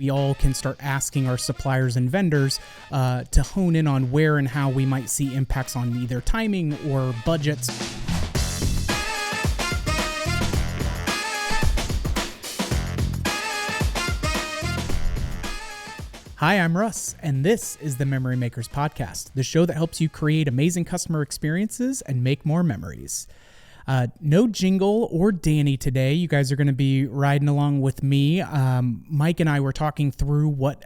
we all can start asking our suppliers and vendors to hone in on where and how we might see impacts on either timing or budgets. Hi, I'm Russ, and this is the Memory Makers Podcast, the show that helps you create amazing customer experiences and make more memories. No jingle or Danny today. You guys are going to be riding along with me. Mike and I were talking through what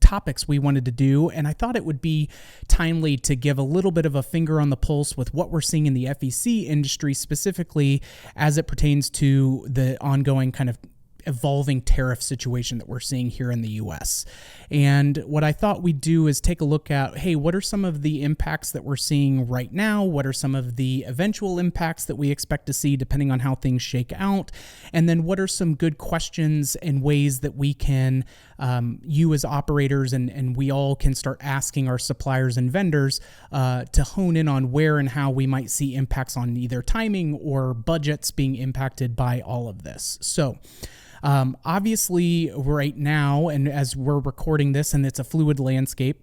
topics we wanted to do, and I thought it would be timely to give a little bit of a finger on the pulse with what we're seeing in the FEC industry, specifically as it pertains to the ongoing kind of evolving tariff situation that we're seeing here in the US. And what I thought we'd do is take a look at, hey, what are some of the impacts that we're seeing right now? What are some of the eventual impacts that we expect to see depending on how things shake out? And then what are some good questions and ways that we can, you as operators and we all can start asking our suppliers and vendors to hone in on where and how we might see impacts on either timing or budgets being impacted by all of this. So, obviously right now, and as we're recording this, and it's a fluid landscape,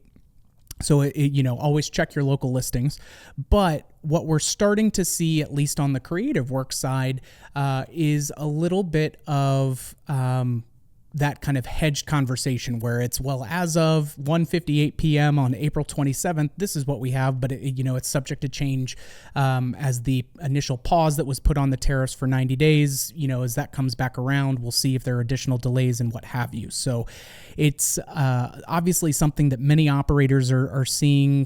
so always check your local listings. But what we're starting to see, at least on the creative work side, is a little bit of that kind of hedged conversation where it's, well, as of 1:58 p.m. on April 27th, this is what we have, but it's subject to change as the initial pause that was put on the tariffs for 90 days, as that comes back around, we'll see if there are additional delays and what have you. So it's obviously something that many operators are seeing,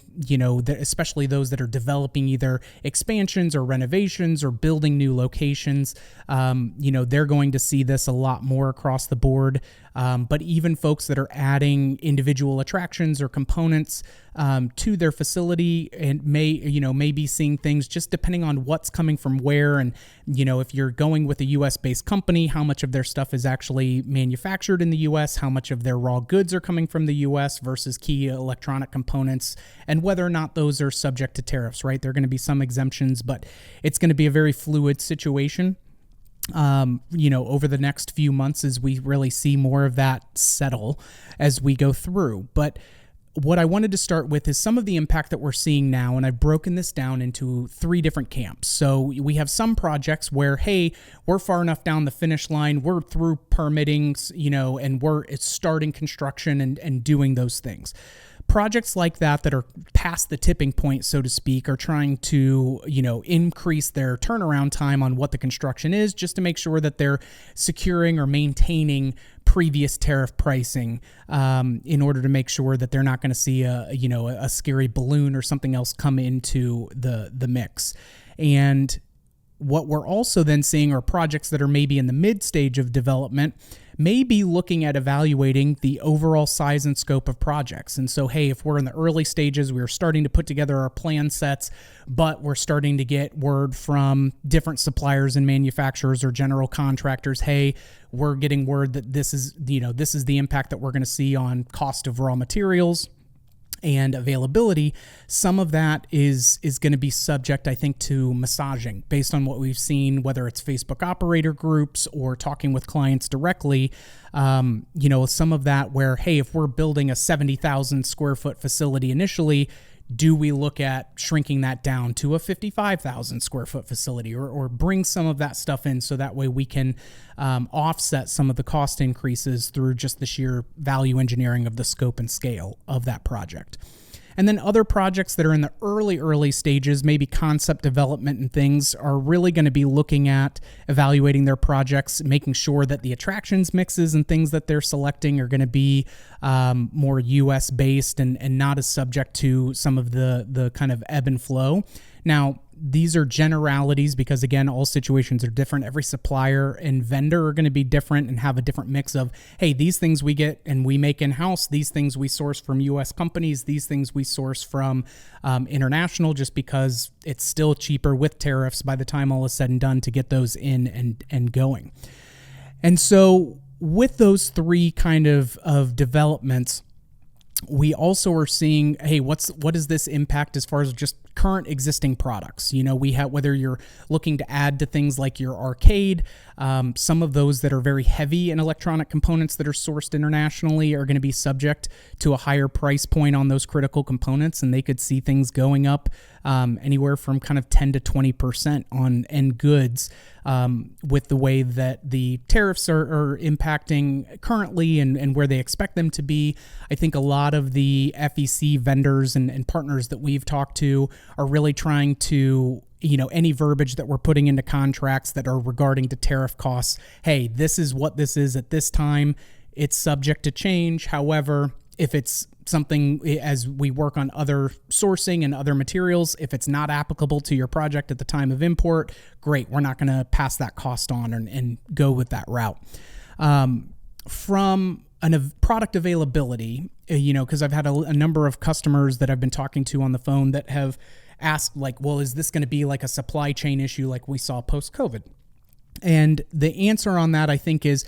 especially those that are developing either expansions or renovations or building new locations. They're going to see this a lot more across the board. But even folks that are adding individual attractions or components to their facility and may be seeing things just depending on what's coming from where. And, if you're going with a US based company, how much of their stuff is actually manufactured in the US, how much of their raw goods are coming from the US versus key electronic components, and whether or not those are subject to tariffs, right? There are going to be some exemptions, but it's going to be a very fluid situation. Over the next few months as we really see more of that settle as we go through. But what I wanted to start with is some of the impact that we're seeing now, and I've broken this down into 3 different camps. So we have some projects where, hey, we're far enough down the finish line, we're through permitting, and it's starting construction and doing those things. Projects like that are past the tipping point, so to speak, are trying to, increase their turnaround time on what the construction is, just to make sure that they're securing or maintaining previous tariff pricing in order to make sure that they're not going to see a scary balloon or something else come into the mix. And what we're also then seeing are projects that are maybe in the mid stage of development, may be looking at evaluating the overall size and scope of projects. And so, hey, if we're in the early stages, we're starting to put together our plan sets, but we're starting to get word from different suppliers and manufacturers or general contractors, hey, we're getting word that this is the impact that we're going to see on cost of raw materials and availability. Some of that is going to be subject, I think, to massaging based on what we've seen, whether it's Facebook operator groups or talking with clients directly. Some of that where, hey, if we're building a 70,000 square foot facility initially, do we look at shrinking that down to a 55,000 square foot facility or bring some of that stuff in so that way we can offset some of the cost increases through just the sheer value engineering of the scope and scale of that project. And then other projects that are in the early stages, maybe concept development and things, are really going to be looking at evaluating their projects, making sure that the attractions mixes and things that they're selecting are going to be more US based and not as subject to some of the kind of ebb and flow. Now, these are generalities because, again, all situations are different. Every supplier and vendor are going to be different and have a different mix of, hey, these things we get and we make in-house, these things we source from U.S. companies, these things we source from international, just because it's still cheaper with tariffs by the time all is said and done to get those in and going. And so with those 3 kind of developments, we also are seeing, hey, what is this impact as far as just current existing products. We have, whether you're looking to add to things like your arcade, some of those that are very heavy in electronic components that are sourced internationally are going to be subject to a higher price point on those critical components, and they could see things going up anywhere from kind of 10 to 20% on end goods with the way that the tariffs are impacting currently and where they expect them to be. I think a lot of the FEC vendors and partners that we've talked to are really trying to, any verbiage that we're putting into contracts that are regarding to tariff costs. Hey, this is what this is at this time. It's subject to change. However, if it's something, as we work on other sourcing and other materials, if it's not applicable to your project at the time of import, great. We're not going to pass that cost on and go with that route. From product availability, because I've had a number of customers that I've been talking to on the phone that have asked, like, well, is this going to be like a supply chain issue like we saw post-COVID? And the answer on that, I think, is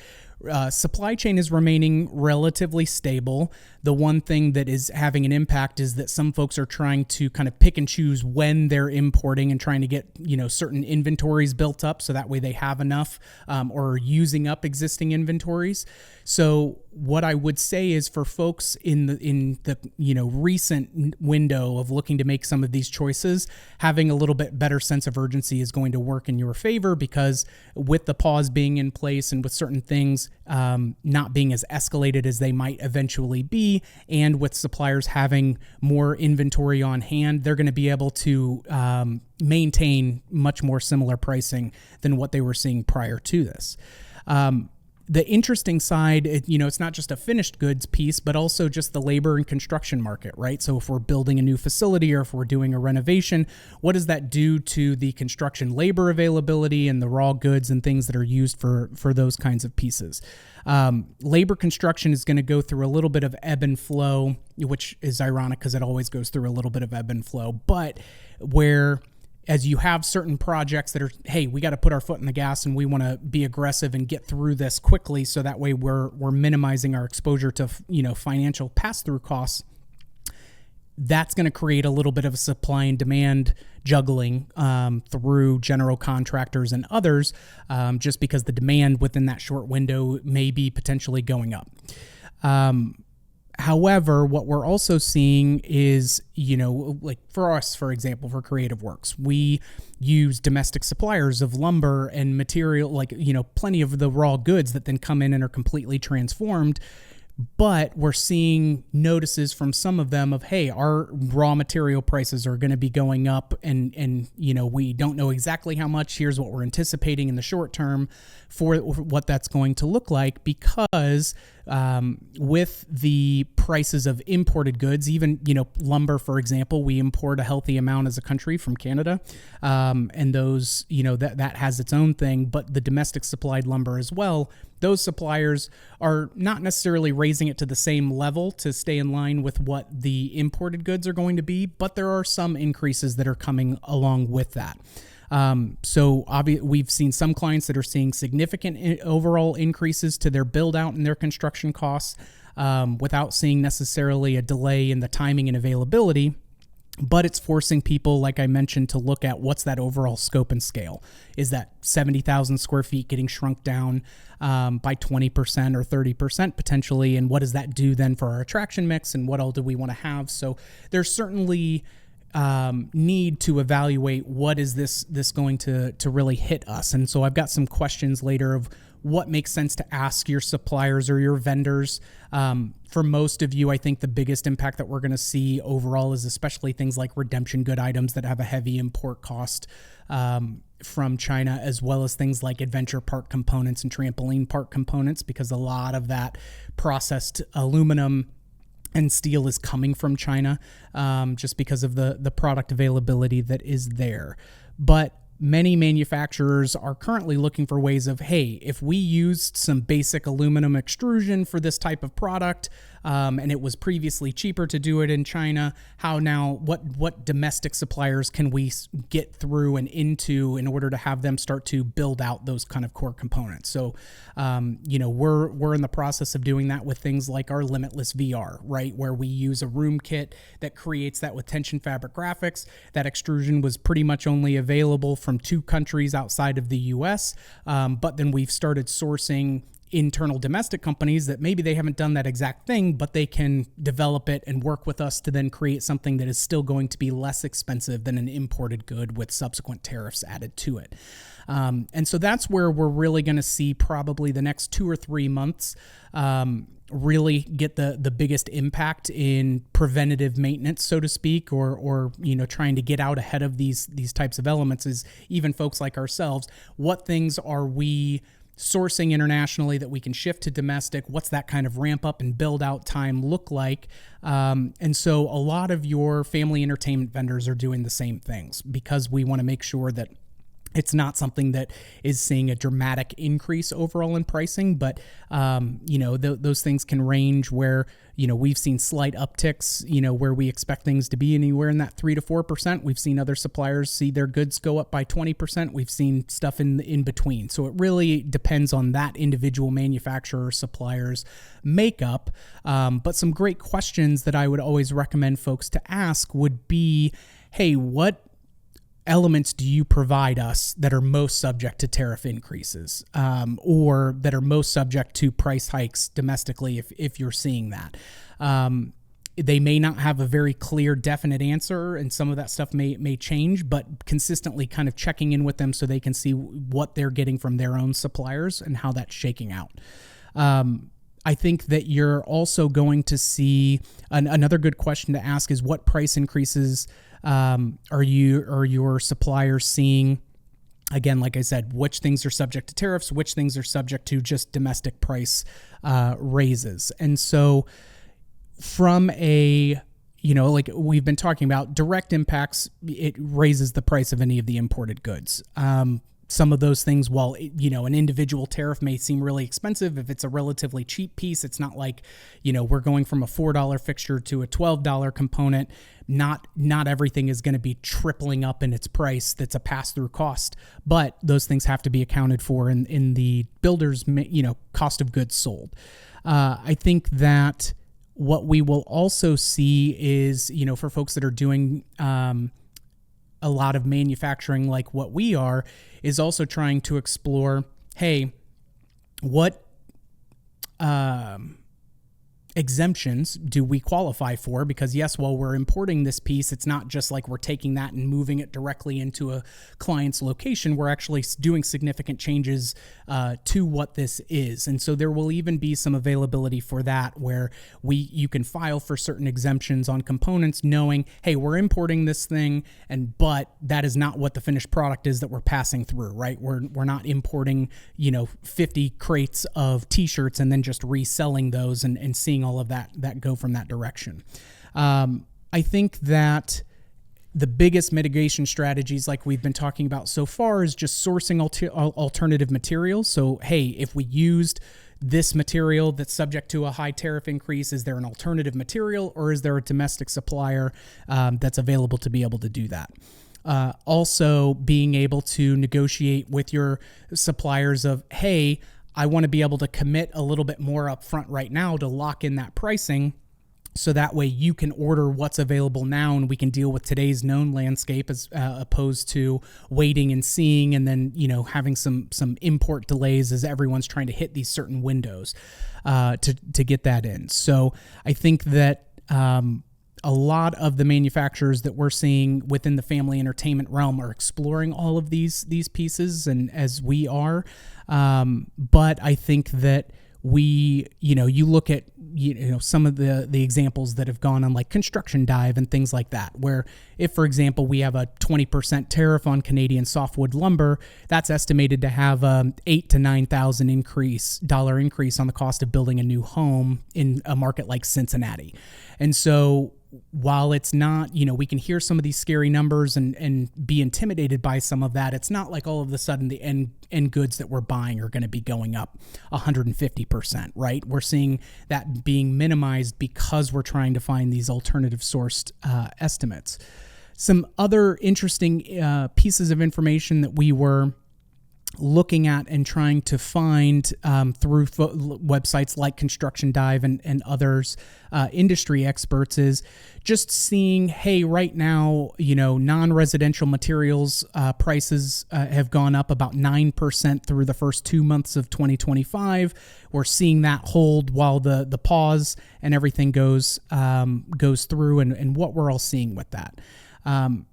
supply chain is remaining relatively stable. The one thing that is having an impact is that some folks are trying to kind of pick and choose when they're importing and trying to get, certain inventories built up so that way they have enough or are using up existing inventories. So what I would say is for folks in the recent window of looking to make some of these choices, having a little bit better sense of urgency is going to work in your favor, because with the pause being in place and with certain things not being as escalated as they might eventually be, and with suppliers having more inventory on hand, they're going to be able to maintain much more similar pricing than what they were seeing prior to this. The interesting side, it's not just a finished goods piece, but also just the labor and construction market, right? So if we're building a new facility or if we're doing a renovation, what does that do to the construction labor availability and the raw goods and things that are used for those kinds of pieces? Labor construction is going to go through a little bit of ebb and flow, which is ironic because it always goes through a little bit of ebb and flow, but where as you have certain projects that are, hey, we got to put our foot in the gas and we want to be aggressive and get through this quickly, so that way we're minimizing our exposure to financial pass-through costs. That's going to create a little bit of a supply and demand juggling through general contractors and others, just because the demand within that short window may be potentially going up. However, what we're also seeing is, like for us, for example, for Creative Works, we use domestic suppliers of lumber and material, like, plenty of the raw goods that then come in and are completely transformed. But we're seeing notices from some of them of, hey, our raw material prices are going to be going up and we don't know exactly how much. Here's what we're anticipating in the short term for what that's going to look like, because with the prices of imported goods, even, lumber, for example, we import a healthy amount as a country from Canada. And those, that has its own thing, but the domestic supplied lumber as well, those suppliers are not necessarily raising it to the same level to stay in line with what the imported goods are going to be, but there are some increases that are coming along with that. So we've seen some clients that are seeing significant overall increases to their build out and their construction costs without seeing necessarily a delay in the timing and availability. But it's forcing people, like I mentioned, to look at what's that overall scope and scale. Is that 70,000 square feet getting shrunk down by 20% or 30% potentially? And what does that do then for our attraction mix? And what all do we want to have? So there's certainly need to evaluate what is this going to really hit us. And so I've got some questions later of what makes sense to ask your suppliers or your vendors. For most of you, I think the biggest impact that we're going to see overall is especially things like redemption good items that have a heavy import cost from China, as well as things like adventure park components and trampoline park components, because a lot of that processed aluminum and steel is coming from China, just because of the product availability that is there. But many manufacturers are currently looking for ways of, hey, if we used some basic aluminum extrusion for this type of product, and it was previously cheaper to do it in China, how now, what domestic suppliers can we get through and into in order to have them start to build out those kind of core components? So, we're in the process of doing that with things like our Limitless VR, right? Where we use a room kit that creates that with tension fabric graphics. That extrusion was pretty much only available from 2 countries outside of the US. But then we've started sourcing internal domestic companies that maybe they haven't done that exact thing, but they can develop it and work with us to then create something that is still going to be less expensive than an imported good with subsequent tariffs added to it. And so that's where we're really going to see probably the next 2 or 3 months really get the biggest impact in preventative maintenance, so to speak, or trying to get out ahead of these types of elements. Is even folks like ourselves, what things are we sourcing internationally that we can shift to domestic? What's that kind of ramp up and build out time look like? And so a lot of your family entertainment vendors are doing the same things, because we want to make sure that it's not something that is seeing a dramatic increase overall in pricing, but those things can range where we've seen slight upticks, where we expect things to be anywhere in that 3 to 4%. We've seen other suppliers see their goods go up by 20%. We've seen stuff in between. So it really depends on that individual manufacturer or supplier's makeup. But some great questions that I would always recommend folks to ask would be, hey, what elements do you provide us that are most subject to tariff increases, or that are most subject to price hikes domestically if you're seeing that? They may not have a very clear, definite answer, and some of that stuff may change, but consistently kind of checking in with them so they can see what they're getting from their own suppliers and how that's shaking out. I think that you're also going to see another good question to ask is, what price increases are your suppliers seeing? Again, like I said, which things are subject to tariffs, which things are subject to just domestic price raises. And so from like we've been talking about, direct impacts, it raises the price of any of the imported goods. Some of those things, while an individual tariff may seem really expensive, if it's a relatively cheap piece, it's not like we're going from a $4 fixture to a $12 component. Not everything is going to be tripling up in its price. That's a pass-through cost, but those things have to be accounted for in the builder's cost of goods sold. I think that what we will also see is for folks that are doing a lot of manufacturing like what we are, is also trying to explore, hey, what exemptions do we qualify for? Because yes, while we're importing this piece, it's not just like we're taking that and moving it directly into a client's location. We're actually doing significant changes to what this is. And so there will even be some availability for that, where you can file for certain exemptions on components, knowing, hey, we're importing this thing, but that is not what the finished product is that we're passing through, right? We're not importing 50 crates of t-shirts and then just reselling those and seeing all of that go from that direction. I think that the biggest mitigation strategies, like we've been talking about so far, is just sourcing alternative materials. So, hey, if we used this material that's subject to a high tariff increase, is there an alternative material, or is there a domestic supplier that's available to be able to do that? Also, being able to negotiate with your suppliers of, hey, I want to be able to commit a little bit more upfront right now to lock in that pricing, so that way you can order what's available now and we can deal with today's known landscape, as opposed to waiting and seeing and then having some import delays as everyone's trying to hit these certain windows to get that in. So I think that a lot of the manufacturers that we're seeing within the family entertainment realm are exploring all of these pieces, and as we are. But I think that you look at, some of the examples that have gone on, like Construction Dive and things like that, where if, for example, we have a 20% tariff on Canadian softwood lumber, that's estimated to have a $8,000 to $9,000 increase on the cost of building a new home in a market like Cincinnati. And so while it's not, we can hear some of these scary numbers and be intimidated by some of that, it's not like all of a sudden the end goods that we're buying are going to be going up 150%, right? We're seeing that being minimized because we're trying to find these alternative sourced estimates. Some other interesting pieces of information that we were looking at and trying to find through websites like Construction Dive and others, industry experts, is just seeing, hey, right now, non-residential materials prices have gone up about 9% through the first 2 months of 2025. We're seeing that hold while the pause and everything goes through, and what we're all seeing with that.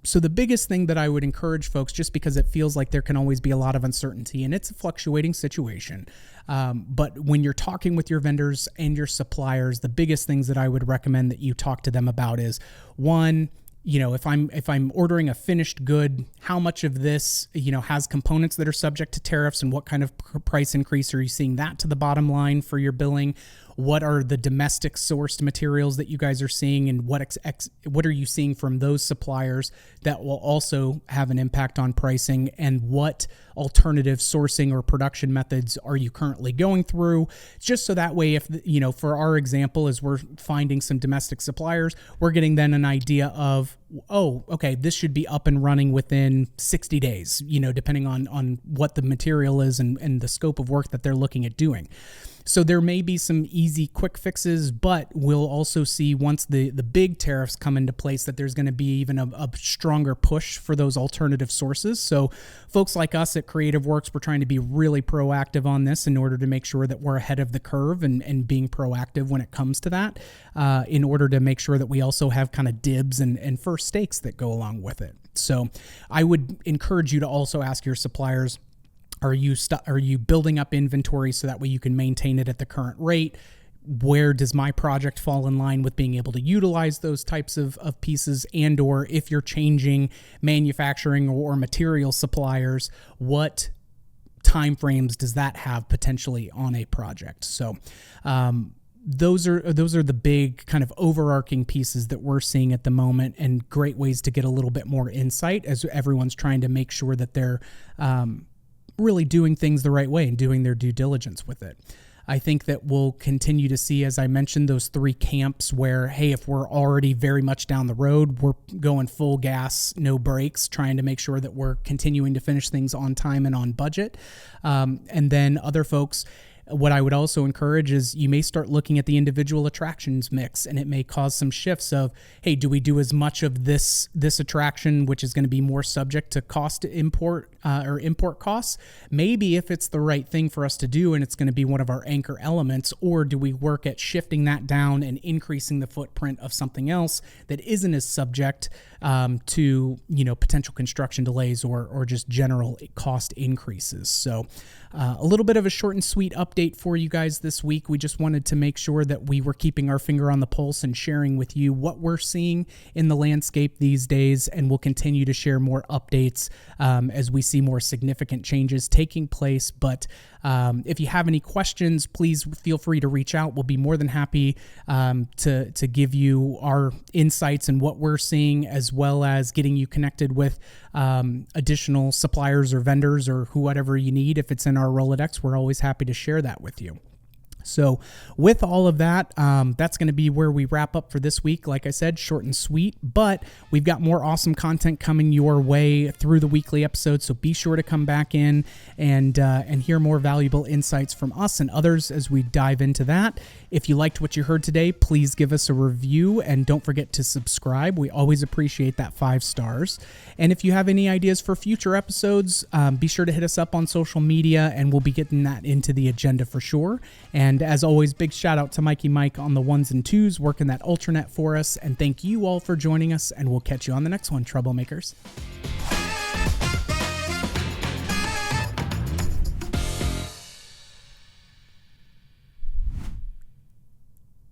So the biggest thing that I would encourage folks, just because it feels like there can always be a lot of uncertainty and it's a fluctuating situation, but when you're talking with your vendors and your suppliers, the biggest things that I would recommend that you talk to them about is, one, if I'm ordering a finished good, how much of this, has components that are subject to tariffs, and what kind of price increase are you seeing that to the bottom line for your billing? What are the domestic sourced materials that you guys are seeing, and what are you seeing from those suppliers that will also have an impact on pricing, and what alternative sourcing or production methods are you currently going through? Just so that way, if, for our example, as we're finding some domestic suppliers, we're getting then an idea of, oh, okay, this should be up and running within 60 days, depending on what the material is and the scope of work that they're looking at doing. So there may be some easy quick fixes, but we'll also see once the big tariffs come into place that there's going to be even a stronger push for those alternative sources. So folks like us at Creative Works, we're trying to be really proactive on this in order to make sure that we're ahead of the curve and being proactive when it comes to that, in order to make sure that we also have kind of dibs and first stakes that go along with it. So I would encourage you to also ask your suppliers, are you building up inventory so that way you can maintain it at the current rate? Where does my project fall in line with being able to utilize those types of pieces? And or if you're changing manufacturing or material suppliers, what timeframes does that have potentially on a project? So those are the big kind of overarching pieces that we're seeing at the moment, and great ways to get a little bit more insight as everyone's trying to make sure that they're really doing things the right way and doing their due diligence with it. I think that we'll continue to see, as I mentioned, those three camps where, hey, if we're already very much down the road, we're going full gas, no brakes, trying to make sure that we're continuing to finish things on time and on budget. And then other folks, what I would also encourage is you may start looking at the individual attractions mix, and it may cause some shifts of, hey, do we do as much of this attraction, which is going to be more subject to cost import costs? Maybe if it's the right thing for us to do and it's going to be one of our anchor elements, or do we work at shifting that down and increasing the footprint of something else that isn't as subject to potential construction delays or just general cost increases? So a little bit of a short and sweet update for you guys this week. We just wanted to make sure that we were keeping our finger on the pulse and sharing with you what we're seeing in the landscape these days, and we'll continue to share more updates as we see more significant changes taking place. But if you have any questions, please feel free to reach out. We'll be more than happy to give you our insights and what we're seeing, as well as getting you connected with additional suppliers or vendors or whatever you need. If it's in our Rolodex, we're always happy to share that with you. So with all of that, that's going to be where we wrap up for this week. Like I said, short and sweet, but we've got more awesome content coming your way through the weekly episodes. So be sure to come back in and hear more valuable insights from us and others as we dive into that. If you liked what you heard today, please give us a review and don't forget to subscribe. We always appreciate that 5 stars. And if you have any ideas for future episodes, be sure to hit us up on social media and we'll be getting that into the agenda for sure. And as always, big shout out to Mikey Mike on the 1s and 2s, working that Ultranet for us. And thank you all for joining us, and we'll catch you on the next one, Troublemakers.